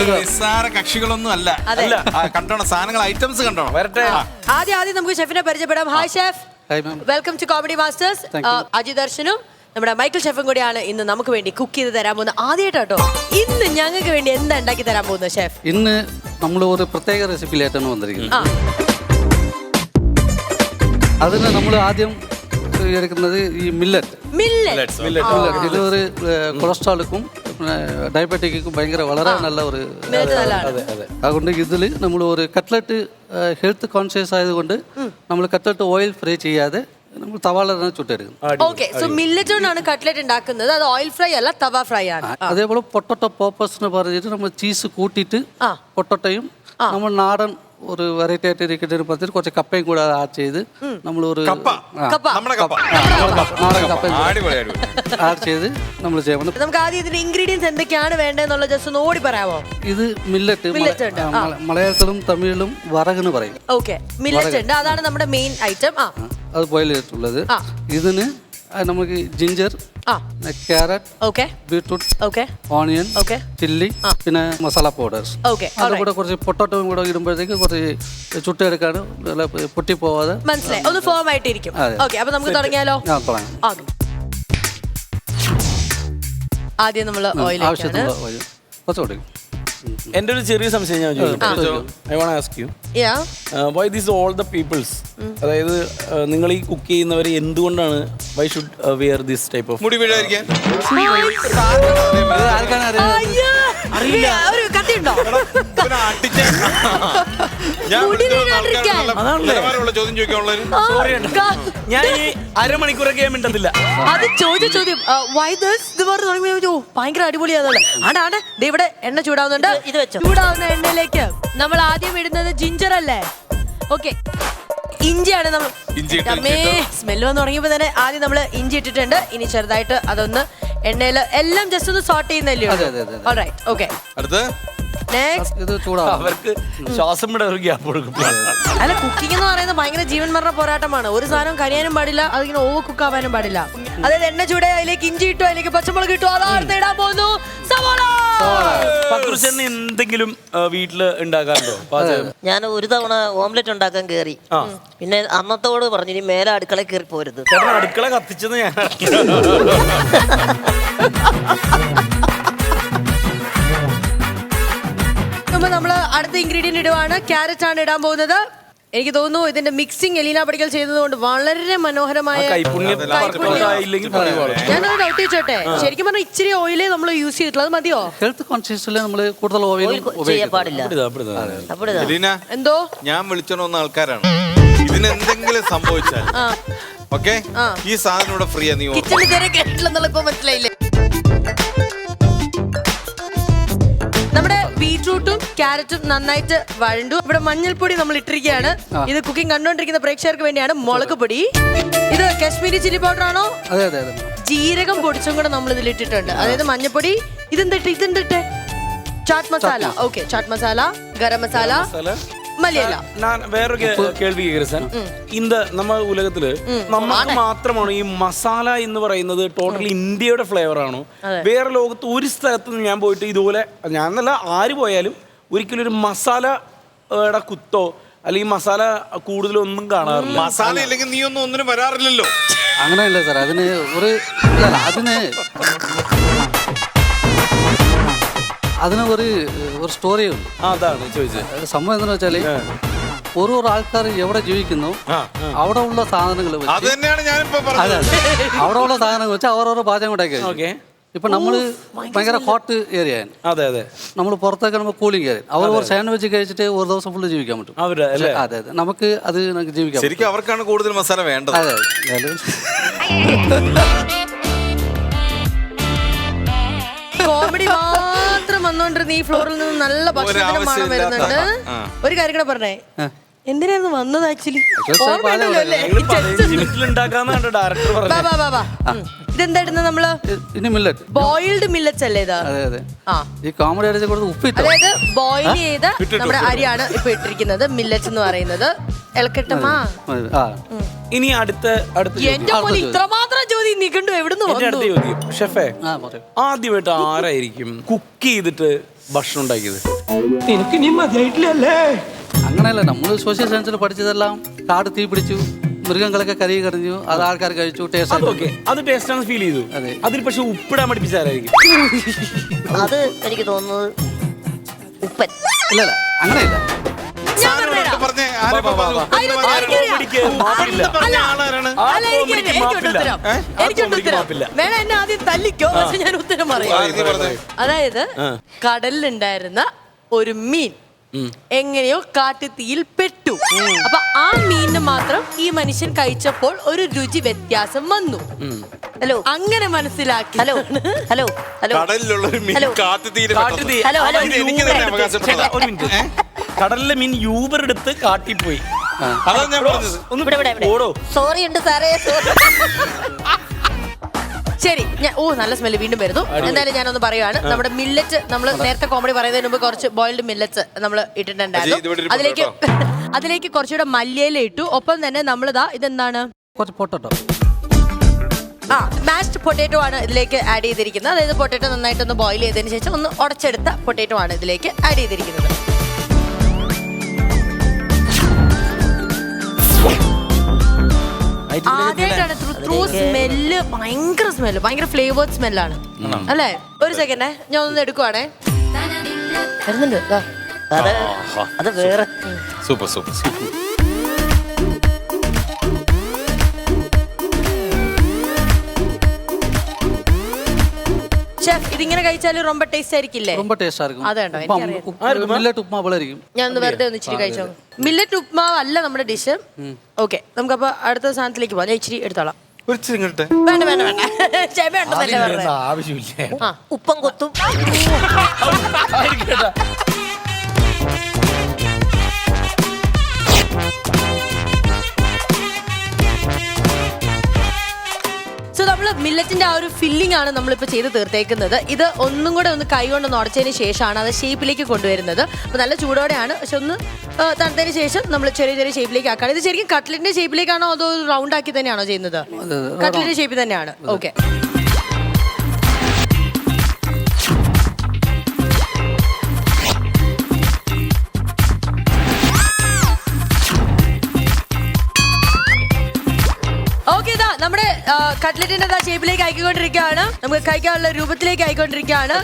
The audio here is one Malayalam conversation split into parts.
നിസ്സാര കക്ഷികളൊന്നും അല്ല. കണ്ടോണം സാധനങ്ങൾ, ഐറ്റംസ് കണ്ടോണം. വരട്ടെ. ആദ്യം നമുക്ക് ഷെഫിനെ പരിചയപ്പെടാം. Hi chef, welcome to comedy masters. Aji ദർശനും നമ്മുടെ മൈക്കിൾ ഷെഫും കൂടിയാണ് ഇന്ന് നമുക്ക് വേണ്ടി കുക്ക് ചെയ്ത് തരാൻ പോകുന്നത്. ആദ്യമായിട്ടോ ഇന്ന് ഞങ്ങൾക്ക് വേണ്ടി എന്താ ഉണ്ടാക്കി തരാൻ പോകുന്നത് ഷെഫ്? ഇന്ന് നമ്മൾ ഒരു പ്രത്യേക റെസിപ്പിയിലായിട്ടാണ് വന്നിരിക്കുന്നത്. അതിന് നമ്മൾ ആദ്യം എടുക്കുന്നത് ഈ മില്ലറ്റ്. ഇത് ഒരു കൊളസ്ട്രോൾക്കും ഡയബറ്റിക്കും ഭയങ്കര വളരെ നല്ല ഒരു. അതുകൊണ്ട് ഇതിൽ നമ്മൾ ഒരു കട്ട്ലറ്റ് ഹെൽത്ത് കോൺഷ്യസ് ആയതുകൊണ്ട് നമ്മൾ കട്ട്ലറ്റ് ഓയിൽ ഫ്രൈ ചെയ്യാതെ നമ്മൾ തവാള ചുട്ടെടുക്കും. മില്ലറ്റ് കൊണ്ടാണ് കട്ട്ലറ്റ് ഉണ്ടാക്കുന്നത്. അത് ഓയിൽ ഫ്രൈ അല്ല, തവ ഫ്രൈ ആണ്. അതേപോലെ പൊട്ടറ്റോ പോപ്പസ് എന്ന് പറഞ്ഞിട്ട് നമ്മൾ ചീസ് കൂട്ടിയിട്ട് പൊട്ടറ്റയും നമ്മൾ നാടൻ ഒരു വെറൈറ്റി ആയിട്ട് ഇരിക്കുന്ന പറഞ്ഞിട്ട് കുറച്ച് കപ്പയും കൂടെ ആഡ് ചെയ്ത് നമ്മൾ ഒരു ആഡ് ചെയ്ത് നമ്മൾ ചെയ്യണം. നമുക്ക് ആദ്യം ഇതിന്റെ ഇൻഗ്രീഡിയൻസ് എന്തൊക്കെയാണ് വേണ്ടതെന്നുള്ള ജസ്റ്റ് ഒന്ന് ഓടി പറയാമോ? ഇത് മില്ലറ്റ്, മലയാളത്തിലും തമിഴിലും വറകെന്ന് പറയും. ഓക്കെ, മില്ലറ്റ് ഉണ്ട്, അതാണ് നമ്മുടെ മെയിൻ ഐറ്റം. അത് ബോയിൽ ചെയ്തിട്ടുള്ളത്. ഇതിന് നമുക്ക് ginger, carrot, beetroot, onion, chilli, പിന്നെ മസാല പൗഡേഴ്സ്. അതിന്റെ കൂടെ കുറച്ച് പൊട്ടറ്റോയും കൂടെ ഇടുമ്പോഴത്തേക്ക് കുറച്ച് ചുട്ടെടുക്കാണ്, പൊട്ടി പോവാതെ മനസ്സിലായി, ഒന്ന് ഫോം ആയിട്ടിരിക്കും. അപ്പൊ നമുക്ക് തുടങ്ങിയാലോ? ആദ്യം നമ്മൾ ഓയിൽ ആവശ്യത്തിനുള്ള ഓയിൽ കുറച്ച് കൊടുക്കും. എന്റെ ഒരു ചെറിയ സംശയം ഞാൻ ചോദിച്ചു. I want ask you why this all the peoples, അതായത് നിങ്ങൾ ഈ കുക്ക് ചെയ്യുന്നവരെ എന്തുകൊണ്ടാണ് why should wear this type of മുടി വീഴാതിരിക്കാൻ? ഞാൻ ഈ അരമണിക്കൂറൊക്കെ മിണ്ടത്തില്ല. അത് ചോദ്യം ഭയങ്കര അടിപൊളിയാണല്ലോ. ആണ്ടാ ഇവിടെ എണ്ണ ചൂടാവുന്നുണ്ട്. ചൂടാവുന്ന എണ്ണയിലേക്ക് നമ്മൾ ആദ്യം ഇടുന്നത് ജിഞ്ചർ അല്ലേ? ഓക്കെ, ഇഞ്ചിയാണ്. നമ്മൾ സ്മെല്ല് വന്ന് തുടങ്ങിയപ്പോ തന്നെ ആദ്യം നമ്മൾ ഇഞ്ചി ഇട്ടിട്ടുണ്ട്. ഇനി ചെറുതായിട്ട് അതൊന്ന് എണ്ണയിൽ എല്ലാം ജസ്റ്റ് ഒന്ന് സോട്ട് ചെയ്യുന്നല്ലേ? Alright, okay. അവർക്ക് ശ്വാസം അല്ല, കുക്കിംഗ് എന്ന് പറയുന്നത് ഭയങ്കര ജീവൻ മരണ പോരാട്ടമാണ്. ഒരു സാധനം കരിയാനും പാടില്ല, അതിങ്ങനെ ഓവർ കുക്ക് ആവാനും പാടില്ല. അതായത് എണ്ണ ചൂടെ അതിലേക്ക് ഇഞ്ചി ഇട്ടു, അതിലേക്ക് പച്ചമുളക് ഇട്ടു, അതാണ് ഇടാൻ പോകുന്നു സവാള. എന്തെങ്കിലും വീട്ടില് ഉണ്ടാക്കാറുണ്ടോ? ഞാൻ ഒരു തവണ ഓംലെറ്റ് ഉണ്ടാക്കാൻ കയറി. പിന്നെ അമ്മത്തോട് പറഞ്ഞു ഇനി മേലെ അടുക്കള കയറി പോരുത്. അടുക്കള കത്തിച്ചെന്ന് ഞാൻ നമ്മള് അടുത്ത ഇൻഗ്രീഡിയന്റ് ഇടുവാണ്. ക്യാരറ്റ് ആണ് ഇടാൻ പോകുന്നത്. എനിക്ക് തോന്നുന്നു ഇതിന്റെ മിക്സിംഗ് എലീന പടിക്കൽ ചെയ്തതുകൊണ്ട് വളരെ മനോഹരമായ. ഞാനത് ഡൗട്ട് ചോട്ടെ, ശരിക്കും പറഞ്ഞാൽ ഇച്ചിരി ഓയിലേ നമ്മൾ യൂസ് ചെയ്തിട്ടുള്ളത്. അത് മതിയോ? ഹെൽത്ത് കോൺഷ്യസിൽ നമ്മൾ കൂടുതൽ ഓയിൽ എന്തോ ഞാൻ വിളിച്ചോണ്ട് വന്ന ആൾക്കാരാണ്. ഇതിനെന്തെങ്കിലും സംഭവിച്ചാൽ ഓക്കെ, ഈ സാധനം ഇവിടെ ഫ്രീ. നീ കിച്ചണിൽ ഇതുവരെ കേട്ടില്ലെന്നുള്ള ഇപ്പൊ മനസ്സിലായില്ലേ? നമ്മുടെ ബീട്രൂട്ടും ക്യാരറ്റും നന്നായിട്ട് വഴണ്ടു. ഇവിടെ മഞ്ഞൾപ്പൊടി നമ്മൾ ഇട്ടിരിക്കുകയാണ്. ഇത് കുക്കിംഗ് കണ്ടുകൊണ്ടിരിക്കുന്ന പ്രേക്ഷകർക്ക് വേണ്ടിയാണ്. മുളക് പൊടി, ഇത് കാശ്മീരി ചില്ലി പൗഡർ ആണോ? ജീരകം പൊടിച്ചും കൂടെ നമ്മൾ ഇതിൽ ഇട്ടിട്ടുണ്ട്. അതായത് മഞ്ഞൾപ്പൊടി, ഇതെന്തിട്ടെ ചാറ്റ് മസാല. ഓക്കെ, ചാറ്റ് മസാല, ഗരം മസാല, മലയാള. ഞാൻ വേറൊരു കേൾവി കേൾക്കാൻ, இந்த நம்ம ഉലകത്തില് നമുക്ക് മാത്രമാണ് ഈ മസാല എന്ന് പറയുന്നത് ടോട്ടലി ഇന്ത്യയുടെ ഫ്ലേവർ ആണോ? വേറെ ലോകത്ത് ഒരു സ്ഥലത്തും ഞാൻ പോയിട്ട് ഇതുപോലെ, ഞാൻ എന്നല്ല ആര് പോയാലും ഒരിക്കലും ഒരു മസാലയുടെ കുത്തോ അല്ലെങ്കിൽ മസാല കൂടുതലൊന്നും കാണാറില്ല. മസാല ഇല്ലെങ്കിൽ നീ ഒന്നിനും വരാറില്ലല്ലോ. അങ്ങനെയല്ല സാർ, അതിന് ഒരു സ്റ്റോറി ഉണ്ട്. അതാണ് ചോദിച്ചത്. സംഭവം എന്താണെന്ന് വെച്ചാല് ഓരോ ആൾക്കാർ എവിടെ ജീവിക്കുന്നു അവിടെ ഉള്ള സാധനങ്ങൾ അവിടെ ഉള്ള സാധനങ്ങൾ വെച്ച് അവരോരോ പാചകം ഉണ്ടാക്കി. ഇപ്പൊ നമ്മള് ഭയങ്കര ഹോട്ട് ഏരിയയാണ്. അതെ അതെ. നമ്മൾ പുറത്തേക്ക് നമ്മൾ കൂളിംഗ് ഏരിയ. അവർ ഒരു സാൻഡ്വിച്ച് കഴിച്ചിട്ട് ഒരു ദിവസം ഫുള്ള് ജീവിക്കാൻ പറ്റും. അതെ അതെ, നമുക്ക് അത് ജീവിക്കാം. ശരിക്കും അവർക്കാണ് കൂടുതൽ മസാല വേണ്ടത്. അതെ, കോമഡി മാത്രം വന്നോണ്ടിരുന്ന ഈ ഫ്ലോറിൽ നിന്ന് നല്ല ഭക്ഷണത്തിന് മണം വരുന്നുണ്ട്. ഒരു കാര്യം കൂടെ പറഞ്ഞേ, എന്തിനായിരുന്നു വന്നത് ആക്ച്വലി? ഇതെന്താ ഇടുന്നത് നമ്മള്? ബോയിൽഡ് മില്ലറ്റ്സ് അല്ലേ ഇത്? അതായത് ബോയിൽ ചെയ്ത നമ്മുടെ അരിയാണ് ഇപ്പൊ ഇട്ടിരിക്കുന്നത്. മില്ലറ്റ്സ് എന്ന് പറയുന്നത് ഇളക്കട്ടമാ. ഇനി അടുത്ത എന്റെ പോലെ ഇത്രമാത്രം ചോദ്യം നീക്കണ്ടു എവിടുന്ന് എന്റെ അടുത്ത വന്നു? ചോദ്യം ഷെഫേ, ആ പറയൂ. ആദ്യമായിട്ട് ആരായിരിക്കും കുക്ക് ചെയ്തിട്ട് ഭക്ഷണം ഉണ്ടാക്കിയത്? അങ്ങനെയല്ല, നമ്മൾ സോഷ്യൽ സയൻസിൽ പഠിച്ചതെല്ലാം കാട് തീ പിടിച്ചു, മൃഗങ്ങളൊക്കെ കരി കറിഞ്ഞു, അത് ആൾക്കാർ കഴിച്ചു, ടേസ്റ്റ്. അതൊക്കെ അത് ടേസ്റ്റ് ആണ് ഫീൽ ചെയ്തു. അതെ. അതിൽ പക്ഷെ ഉപ്പിടാൻ പഠിപ്പിച്ചാരായിരിക്കും? അത് എനിക്ക് തോന്നുന്നത് ഉപ്പൻ. ഇല്ല അങ്ങനെയില്ല. ഞാൻ പറഞ്ഞുതരാം. പറഞ്ഞേ, ആരപ്പോ പറഞ്ഞു? അതിന് കോമഡിക്ക് മാപ്പില്ല. പറഞ്ഞ ആളാരാണ്? അല്ല, എനിക്കുണ്ട് ഉത്തരം. എനിക്കുണ്ട് ഉത്തരം. വേണം എന്നെ ആദ്യം തല്ലിക്കോ, പക്ഷെ ഞാൻ ഉത്തരം പറയാം. നീ പറഞ്ഞേ. അതായത് കടലിലുണ്ടായിരുന്ന ഒരു മീൻ എങ്ങനെയോ കാട്ടുതീയിൽ പെട്ടു. അപ്പൊ ആ മീനിന് മാത്രം ഈ മനുഷ്യൻ കഴിച്ചപ്പോൾ ഒരു രുചി വ്യത്യാസം വന്നു. ഹലോ അങ്ങനെ മനസ്സിലാക്കി. ഹലോ ഹലോ ഹലോ കടലിലുള്ള ഒരു മീൻ ഹലോ. കാട്ടുതീരെ കാട്ടുതീ. Hello, hello. ഇത് എനിക്ക് തന്നെ അവകാശപ്പെട്ടതാ. ഒരു മിനിറ്റ്. കടലിലെ മീൻ യൂബർ എടുത്ത് കാട്ടിപ്പോയി. അതാണ് ഞാൻ പറഞ്ഞത്. ഒന്ന് ഇവിടെ ഓടോ. സോറി ഉണ്ട് സാറേ. ശരി, നല്ല സ്മെല്ല് വീണ്ടും വരുന്നു. എന്തായാലും ഞാനൊന്ന് പറയുവാണ്. നമ്മുടെ മില്ലറ്റ്, നമ്മൾ നേരത്തെ കോമഡി പറയുന്നതിന് മുമ്പ് കുറച്ച് ബോയിൽഡ് മില്ലറ്റ്സ് നമ്മൾ ഇട്ടിട്ടുണ്ടായിരുന്നു. അതിലേക്ക് കുറച്ചുകൂടെ മല്ലിയില ഇട്ടു. ഒപ്പം തന്നെ നമ്മളിതാ ഇതെന്താണ്, കുറച്ച് പൊട്ടട്ടോ, മാഷ്ഡ് പൊട്ടാറ്റോ ആണ് ഇതിലേക്ക് ആഡ് ചെയ്തിരിക്കുന്നത്. അതായത് പൊട്ടാറ്റോ നന്നായിട്ടൊന്ന് ബോയിൽ ചെയ്തതിന് ശേഷം ഒന്ന് ഉടച്ചെടുത്ത പൊട്ടാറ്റോ ആണ് ഇതിലേക്ക് ആഡ് ചെയ്തിരിക്കുന്നത്. ആദ്യമായിട്ടാണ് ത്രൂ സ്മെല്ല്, ഭയങ്കര സ്മെല്ല്, ഭയങ്കര ഫ്ലേവേർഡ് സ്മെല്ലാണ് അല്ലേ? ഒരു സെക്കൻഡേ, ഞാൻ ഒന്ന് എടുക്കുവാണേ. വരുന്നുണ്ട്. അത് വേറെ. Super super super. ഷെഫ്, ഇതിങ്ങനെ കഴിച്ചാൽ ரொம்ப ടേസ്റ്റ് ആയിരിക്കില്ലേ? ரொம்ப ടേസ്റ്റ് ആയിരിക്കും. അതുണ്ടോ? മില്ലറ്റ് ഉപ്മാ പോലെ ഇരിക്കും. ഞാൻ ഒന്ന് വെറുതെ ഒന്ന് ഇച്ചിരി കഴിച്ചോ. മില്ലറ്റ് ഉപ്മാവ് അല്ല നമ്മുടെ ഡിഷ്. ഓക്കെ, നമുക്കപ്പോ അടുത്ത സാധനത്തിലേക്ക് പോവാം. ഞാൻ ഇച്ചിരി എടുത്തോളാം. ഒരു ചിങ്ങട്ടെ. വേണ്ട വേണ്ട വേണ്ട, ക്ഷമയുണ്ടെന്നല്ലേ പറഞ്ഞത്. ആവശ്യമില്ല. ഉപ്പം കൊത്തും. സോ നമ്മൾ മില്ലറ്റിന്റെ ആ ഒരു ഫില്ലിംഗ് ആണ് നമ്മളിപ്പോൾ ചെയ്ത് തീർത്തേക്കുന്നത്. ഇത് ഒന്നും കൂടെ ഒന്ന് കൈ കൊണ്ടൊന്ന് ഉടച്ചതിന് ശേഷമാണ് അത് ഷേപ്പിലേക്ക് കൊണ്ടുവരുന്നത്. അപ്പോൾ നല്ല ചൂടോടെയാണ്, പക്ഷെ ഒന്ന് തണുത്തതിന് ശേഷം നമ്മൾ ചെറിയ ചെറിയ ഷേപ്പിലേക്ക് ആക്കുകയാണ്. ഇത് ശരിക്കും കട്ട്ലറ്റിന്റെ ഷേപ്പിലേക്കാണോ അതോ റൗണ്ട് ആക്കി തന്നെയാണോ ചെയ്യുന്നത്? കട്ട്ലറ്റിന്റെ ഷേപ്പിൽ തന്നെയാണ്. ഓക്കെ, ഇതാ നമ്മുടെ കട്ട്ലറ്റിന്റെ ഷേപ്പിലേക്ക് ആയിക്കൊണ്ടിരിക്കുകയാണ്. നമുക്ക് കഴിക്കാനുള്ള രൂപത്തിലേക്ക് ആയിക്കൊണ്ടിരിക്കുകയാണ്.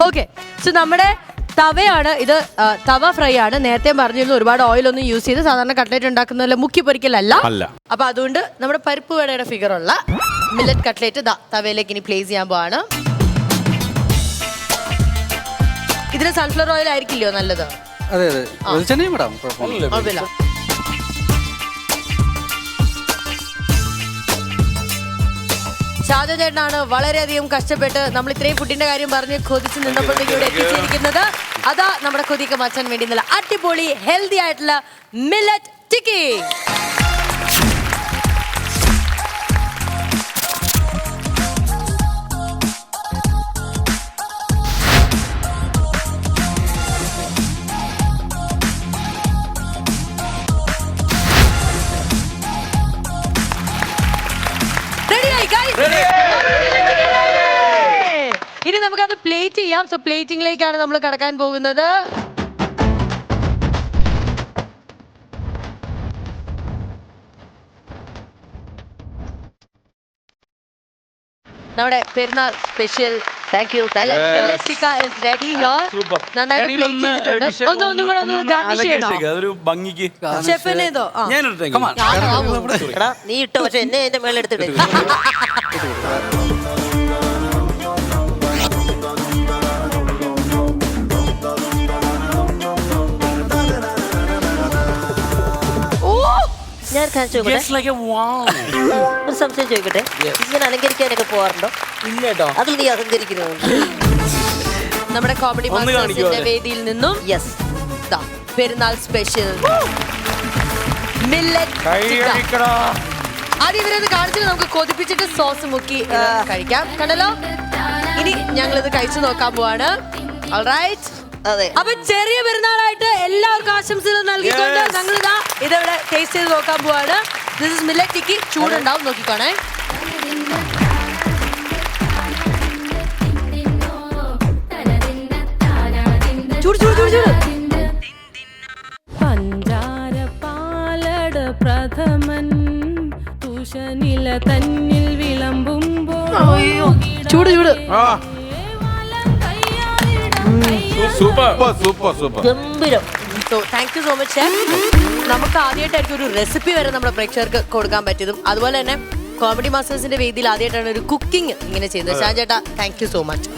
ഓക്കെ, സോ നമ്മുടെ തവയാണ് ഇത്. തവ ഫ്രൈ ആണ്. നേരത്തെ പറഞ്ഞിരുന്നു ഒരുപാട് ഓയിൽ ഒന്നും യൂസ് ചെയ്ത് സാധാരണ കട്ട്ലറ്റ് ഉണ്ടാക്കുന്നതല്ല, മുക്കി പൊരിക്കലല്ല. അപ്പൊ അതുകൊണ്ട് നമ്മുടെ പരിപ്പ് വടയുടെ ഫിഗറുള്ള മില്ലറ്റ് കട്ട്ലറ്റ് തവയിലേക്ക് ഇനി പ്ലേസ് ചെയ്യാൻ പോവാണ്. ഇതിന് സൺഫ്ലവർ ഓയിൽ ആയിരിക്കില്ലയോ നല്ലത്? അതെ അതെ, വെളിച്ചെണ്ണയും ഇടാം, കുഴപ്പമില്ല. ഷാജോ ചേട്ടനാണ് വളരെയധികം കഷ്ടപ്പെട്ട് നമ്മൾ ഇത്രയും ഫുഡിന്റെ കാര്യം പറഞ്ഞ് കൊതിച്ച് നിന്നപ്പോഴത്തേക്ക് ഇവിടെ എത്തിച്ചിരിക്കുന്നത്. അതാ നമ്മുടെ കൊതിക്ക് മാറ്റാൻ വേണ്ടി നല്ല അടിപൊളി ഹെൽത്തി ആയിട്ടുള്ള മില്ലറ്റ് ടിക്കി. ഇനി നമുക്കത് പ്ലേറ്റ് ചെയ്യാം. സോ പ്ലേറ്റിംഗിലേക്കാണ് നമ്മൾ കടക്കാൻ പോകുന്നത്. നമ്മുടെ പെരുന്നാൾ സ്പെഷ്യൽ താങ്ക് യു. അതൊരു ഭംഗിക്ക് ഷെഫിനേതോ നീ ഇട്ടോ, പക്ഷെ എന്നെ എന്റെ മേലെടുത്തിട്ട്. ഞാൻ ഒരു സംശയം ചോദിക്കട്ടെ, ഇങ്ങനെ അലങ്കരിക്കാനൊക്കെ പോവാറുണ്ടോ? ഇല്ല. അതിൽ നീ അലങ്കരിക്കുന്നു. നമ്മുടെ കോമഡി മാസ്റ്റേഴ്സിന്റെ വേദിയിൽ നിന്നും പെരുന്നാൾ സ്പെഷ്യൽ മില്ലറ്റ്. ആദ്യം ഇവരത് കാണിച്ചിട്ട് നമുക്ക് കൊതിപ്പിച്ചിട്ട് സോസ് മുക്കി കഴിക്കാം. കണ്ടല്ലോ. ഇനി ഞങ്ങൾ ഇത് കഴിച്ചു നോക്കാൻ പോവാണ്. Alright? അതെ. അപ്പൊ ചെറിയ പെരുന്നാളായിട്ട് എല്ലാവർക്കും ആശംസകൾ നൽകിക്കൊണ്ട് ഞങ്ങൾ ഇതവിടെ ടേസ്റ്റ് ചെയ്ത് നോക്കാൻ പോവാണ്. This is millet tikki. ചൂടുണ്ടാവും, നോക്കിക്കോണേ. ചൂട് ചൂട് ചൂട് ചൂട്. പഞ്ചാര പാലട പ്രഥമൻ തുഷനില തന്നിൽ വിളമ്പുമ്പോൾ ചൂട് ചൂട്. Super super super. ഗംഭീരം. So thank you so much chef. നമുക്ക് ആദ്യമായിട്ടായിരിക്കും ഒരു റെസിപ്പി വരെ നമ്മുടെ പ്രേക്ഷകർക്ക് കൊടുക്കാൻ പറ്റിയതും അതുപോലെ തന്നെ കോമഡി മാസ്റ്റേഴ്സിന്റെ വേദിയിൽ ആദ്യമായിട്ടാണ് ഒരു കുക്കിംഗ് ഇങ്ങനെ ചെയ്തത്. ഷാൻ ചേട്ടാ, താങ്ക് യു സോ മച്ച്.